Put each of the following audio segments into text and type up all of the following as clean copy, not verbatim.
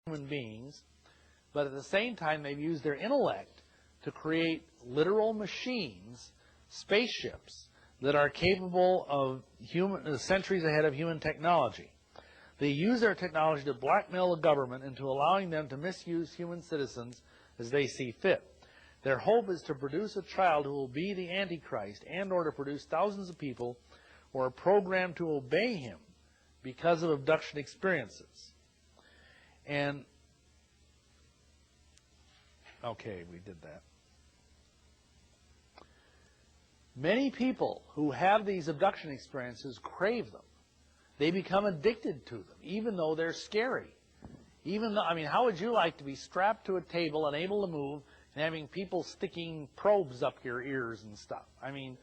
human beings, but at the same time they've used their intellect to create literal machines, spaceships, that are capable of centuries ahead of human technology. They use their technology to blackmail the government into allowing them to misuse human citizens as they see fit. Their hope is to produce a child who will be the Antichrist, and or to produce thousands of people who are programmed to obey him because of abduction experiences. And, okay, we did that. Many people who have these abduction experiences crave them. They become addicted to them, even though they're scary. Even though, I mean, how would you like to be strapped to a table, unable to move, and having people sticking probes up your ears and stuff? I mean,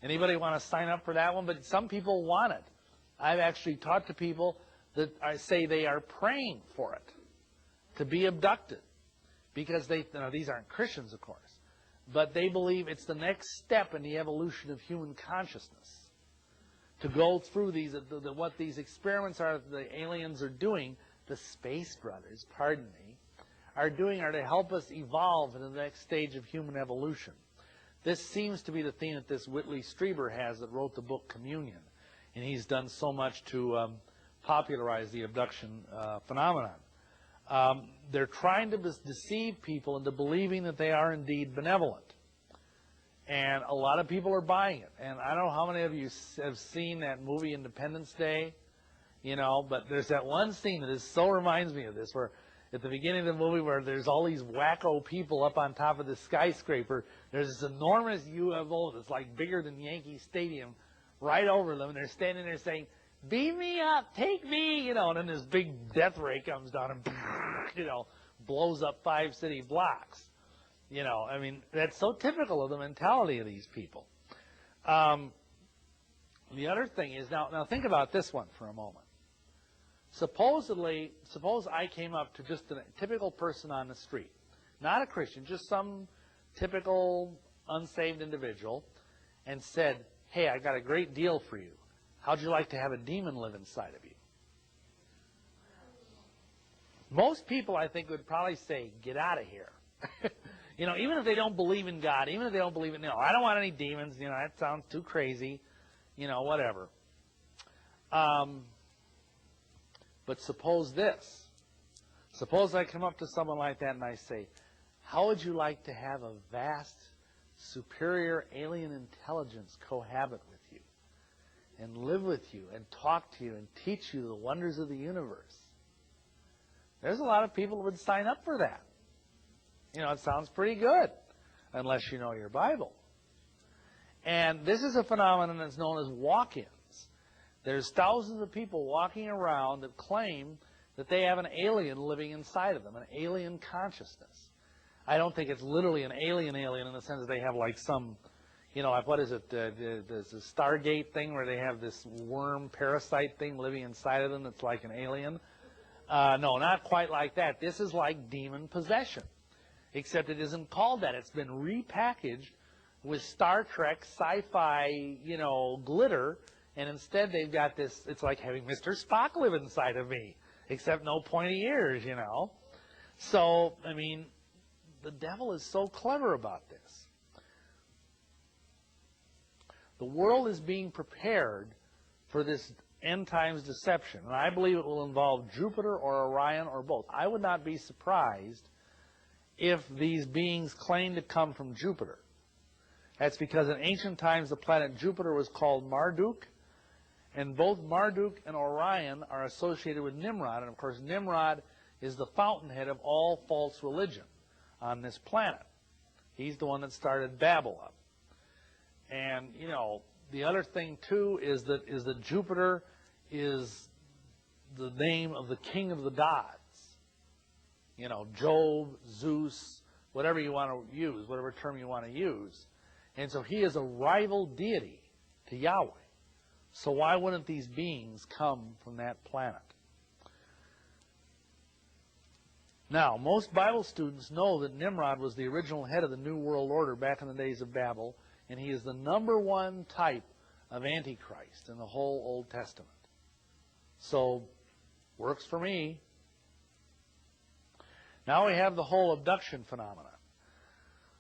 anybody want to sign up for that one? But some people want it. I've actually talked to people that I say they are praying for it, to be abducted, because they, now these aren't Christians, of course, but they believe it's the next step in the evolution of human consciousness, to go through these, what these experiments are, the aliens are doing, the space brothers, pardon me, are doing, are to help us evolve into the next stage of human evolution. This seems to be the theme that this Whitley Strieber has, that wrote the book Communion, and he's done so much to popularize the abduction phenomenon. They're trying to deceive people into believing that they are indeed benevolent. And a lot of people are buying it. And I don't know how many of you have seen that movie Independence Day, you know, but there's that one scene that so reminds me of this, where at the beginning of the movie where there's all these wacko people up on top of this skyscraper, there's this enormous UFO that's like bigger than Yankee Stadium right over them, and they're standing there saying, "Beam me up, take me," you know, and then this big death ray comes down and, you know, blows up 5 city blocks. You know, I mean, that's so typical of the mentality of these people. The other thing is, now think about this one for a moment. Suppose I came up to just a typical person on the street, not a Christian, just some typical unsaved individual, and said, "Hey, I got a great deal for you. How'd you like to have a demon live inside of you?" Most people, I think, would probably say, "Get out of here." You know, even if they don't believe in God, even if they don't believe in, I don't want any demons, you know, that sounds too crazy, you know, whatever. But suppose this. Suppose I come up to someone like that and I say, "How would you like to have a vast, superior alien intelligence cohabit with you and live with you and talk to you and teach you the wonders of the universe?" There's a lot of people who would sign up for that. You know, it sounds pretty good, unless you know your Bible. And this is a phenomenon that's known as walk-ins. There's thousands of people walking around that claim that they have an alien living inside of them, an alien consciousness. I don't think it's literally an alien in the sense that they have like some, you know, like what is it, there's a Stargate thing where they have this worm parasite thing living inside of them that's like an alien. No, not quite like that. This is like demon possession. Except it isn't called that. It's been repackaged with Star Trek sci-fi, you know, glitter, and instead they've got this, it's like having Mr. Spock live inside of me, except no pointy ears, you know. So, I mean, the devil is so clever about this. The world is being prepared for this end times deception, and I believe it will involve Jupiter or Orion or both. I would not be surprised if these beings claim to come from Jupiter. That's because in ancient times the planet Jupiter was called Marduk, and both Marduk and Orion are associated with Nimrod, and of course Nimrod is the fountainhead of all false religion on this planet. He's the one that started Babylon. And, you know, the other thing too is that Jupiter is the name of the king of the gods. You know, Jove, Zeus, whatever you want to use, whatever term you want to use. And so he is a rival deity to Yahweh. So why wouldn't these beings come from that planet? Now, most Bible students know that Nimrod was the original head of the New World Order back in the days of Babel, and he is the #1 type of Antichrist in the whole Old Testament. So, works for me. Now we have the whole abduction phenomenon.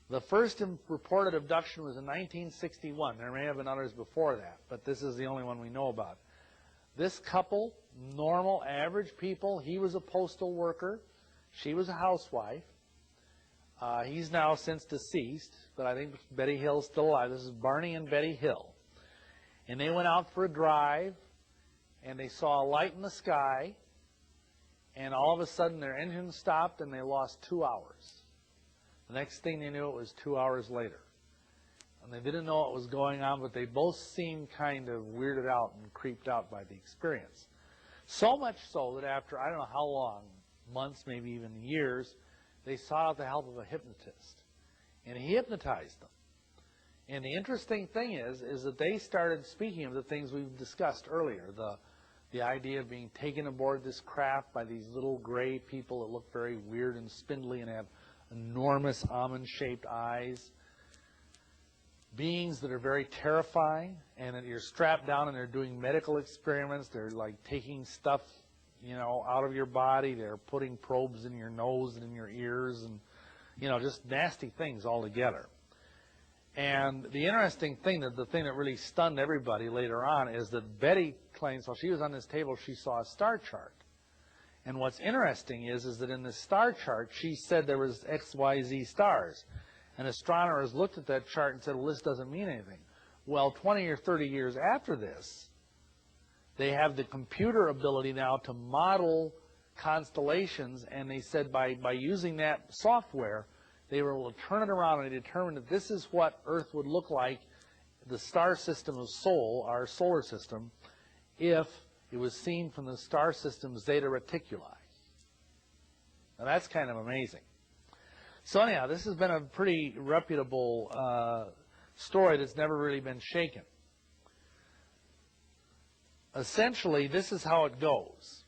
The first reported abduction was in 1961. There may have been others before that, but this is the only one we know about. This couple, normal, average people, he was a postal worker, she was a housewife. He's now since deceased, but I think Betty Hill's still alive. This is Barney and Betty Hill. And they went out for a drive, and they saw a light in the sky, and all of a sudden their engine stopped and they lost 2 hours. The next thing they knew, it was 2 hours later. And they didn't know what was going on, but they both seemed kind of weirded out and creeped out by the experience. So much so that after, I don't know how long, months, maybe even years, they sought out the help of a hypnotist. And he hypnotized them. And the interesting thing is that they started speaking of the things we've discussed earlier, the idea of being taken aboard this craft by these little gray people that look very weird and spindly and have enormous almond-shaped eyes, beings that are very terrifying, and that you're strapped down and they're doing medical experiments. They're like taking stuff, you know, out of your body. They're putting probes in your nose and in your ears, and, you know, just nasty things altogether. And the interesting thing, the thing that really stunned everybody later on, is that Betty claims while she was on this table, she saw a star chart. And what's interesting is that in this star chart, she said there was X, Y, Z stars. And astronomers looked at that chart and said, well, this doesn't mean anything. Well, 20 or 30 years after this, they have the computer ability now to model constellations, and they said by using that software, they were able to turn it around and determine that this is what Earth would look like, the star system of Sol, our solar system, if it was seen from the star system Zeta Reticuli. Now that's kind of amazing. So anyhow, this has been a pretty reputable story that's never really been shaken. Essentially, this is how it goes.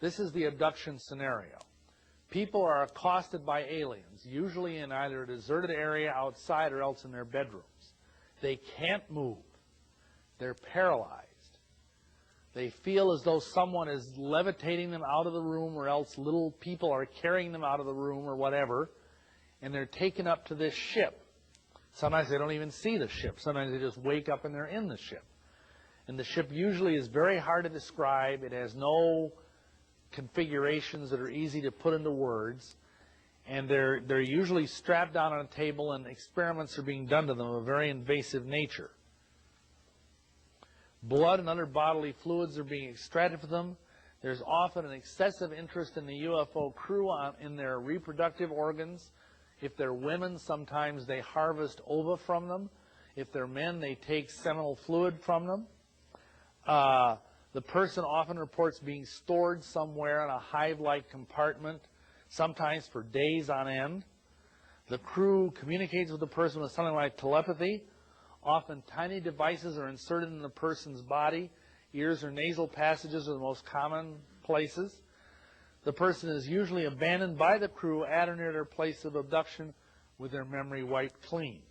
This is the abduction scenario. People are accosted by aliens, usually in either a deserted area outside or else in their bedrooms. They can't move. They're paralyzed. They feel as though someone is levitating them out of the room, or else little people are carrying them out of the room or whatever, and they're taken up to this ship. Sometimes they don't even see the ship. Sometimes they just wake up and they're in the ship. And the ship usually is very hard to describe. It has no configurations that are easy to put into words. And they're usually strapped down on a table, and experiments are being done to them of a very invasive nature. Blood and other bodily fluids are being extracted from them. There's often an excessive interest in the UFO crew in their reproductive organs. If they're women, sometimes they harvest ova from them. If they're men, they take seminal fluid from them. The person often reports being stored somewhere in a hive-like compartment, sometimes for days on end. The crew communicates with the person with something like telepathy. Often tiny devices are inserted in the person's body. Ears or nasal passages are the most common places. The person is usually abandoned by the crew at or near their place of abduction with their memory wiped clean.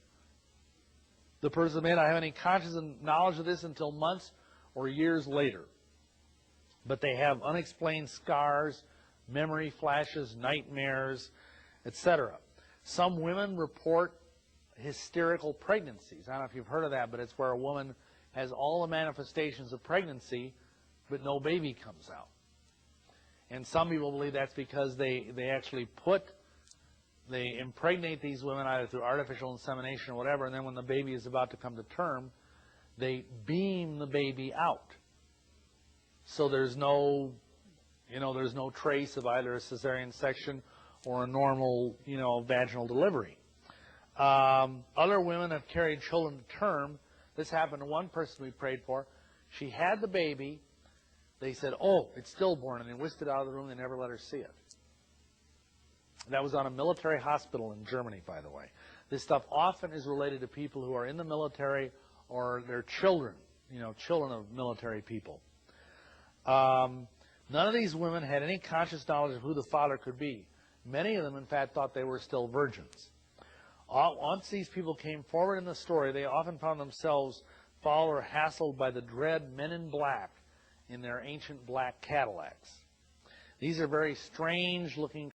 The person may not have any conscious knowledge of this until months or years later. But they have unexplained scars, memory flashes, nightmares, etc. Some women report hysterical pregnancies. I don't know if you've heard of that, but it's where a woman has all the manifestations of pregnancy, but no baby comes out. And some people believe that's because they actually they impregnate these women either through artificial insemination or whatever, and then when the baby is about to come to term, they beam the baby out. So there's no trace of either a cesarean section or a normal, vaginal delivery. Other women have carried children to term. This happened to one person we prayed for. She had the baby. They said, oh, it's stillborn, and they whisked it out of the room. They never let her see it. That was on a military hospital in Germany, by the way. This stuff often is related to people who are in the military or their children, children of military people. None of these women had any conscious knowledge of who the father could be. Many of them, in fact, thought they were still virgins. Once these people came forward in the story, they often found themselves followed or hassled by the dread men in black in their ancient black Cadillacs. These are very strange-looking